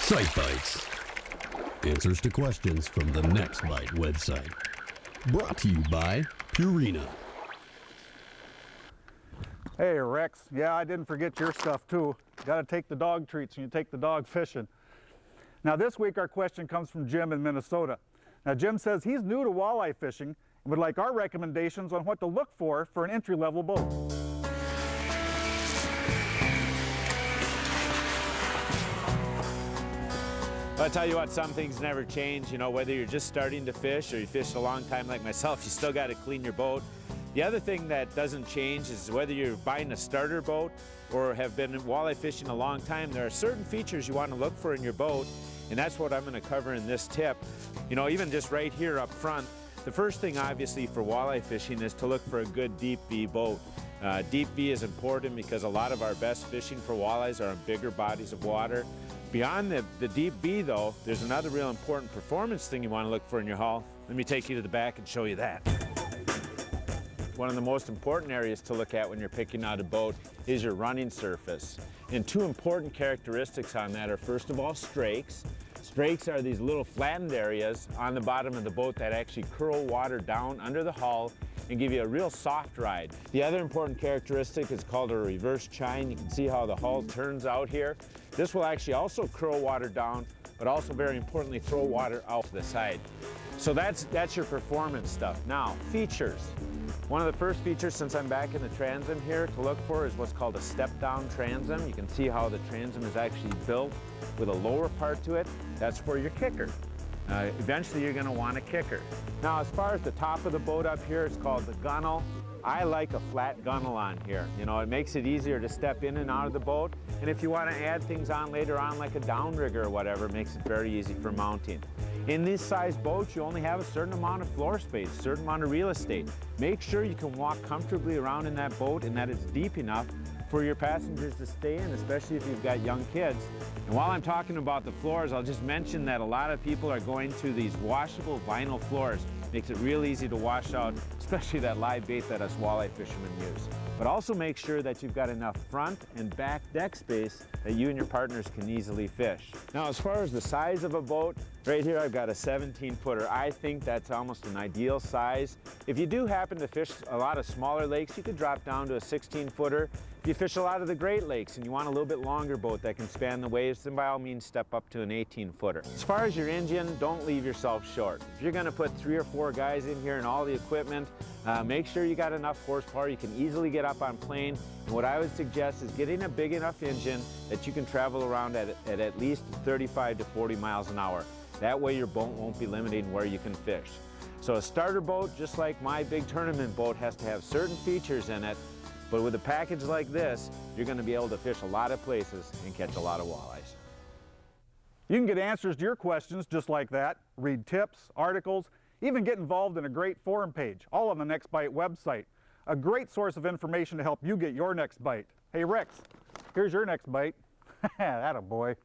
Sight Bites. Answers to questions from the Next Bite website. Brought to you by Purina. Hey Rex, yeah, I didn't forget your stuff too. Got to take the dog treats when you take the dog fishing. Now this week our question comes from Jim in Minnesota. Now Jim says he's new to walleye fishing and would like our recommendations on what to look for an entry-level boat. I'll tell you what, some things never change. You know, whether you're just starting to fish or you fished a long time like myself, you still got to clean your boat. The other thing that doesn't change is whether you're buying a starter boat or have been walleye fishing a long time, there are certain features you want to look for in your boat, and that's what I'm going to cover in this tip. You know, even just right here up front, the first thing obviously for walleye fishing is to look for a good deep V boat. Deep V is important because a lot of our best fishing for walleyes are on bigger bodies of water. Beyond the deep V though, there's another real important performance thing you want to look for in your hull. Let me take you to the back and show you that. One of the most important areas to look at when you're picking out a boat is your running surface. And two important characteristics on that are, first of all, strakes. Strakes are these little flattened areas on the bottom of the boat that actually curl water down under the hull and give you a real soft ride. The other important characteristic is called a reverse chine. You can see how the hull turns out here. This will actually also curl water down, but also very importantly throw water out to the side. So that's your performance stuff. Now, features. One of the first features, since I'm back in the transom here, to look for is what's called a step-down transom. You can see how the transom is actually built with a lower part to it. That's for your kicker. Eventually you're going to want a kicker. Now, as far as the top of the boat up here, it's called the gunnel. I like a flat gunnel on here. You know, it makes it easier to step in and out of the boat. And if you want to add things on later on, like a downrigger or whatever, it makes it very easy for mounting. In these size boats, you only have a certain amount of floor space, a certain amount of real estate. Make sure you can walk comfortably around in that boat and that it's deep enough for your passengers to stay in, especially if you've got young kids. And while I'm talking about the floors, I'll just mention that a lot of people are going to these washable vinyl floors. Makes it real easy to wash out, especially that live bait that us walleye fishermen use. But also make sure that you've got enough front and back deck space that you and your partners can easily fish. Now, as far as the size of a boat, right here I've got a 17-footer. I think that's almost an ideal size. If you do happen to fish a lot of smaller lakes, you could drop down to a 16-footer. If you fish a lot of the Great Lakes and you want a little bit longer boat that can span the waves, then by all means step up to an 18-footer. As far as your engine, don't leave yourself short. If you're going to put 3 or 4 guys in here and all the equipment, make sure you got enough horsepower. You can easily get up on plane. And what I would suggest is getting a big enough engine that you can travel around at least 35 to 40 miles an hour. That way your boat won't be limiting where you can fish. So a starter boat, just like my big tournament boat, has to have certain features in it. But with a package like this, you're going to be able to fish a lot of places and catch a lot of walleyes. You can get answers to your questions just like that, read tips, articles, even get involved in a great forum page, all on the Next Bite website. A great source of information to help you get your next bite. Hey Rex, here's your next bite. Atta boy.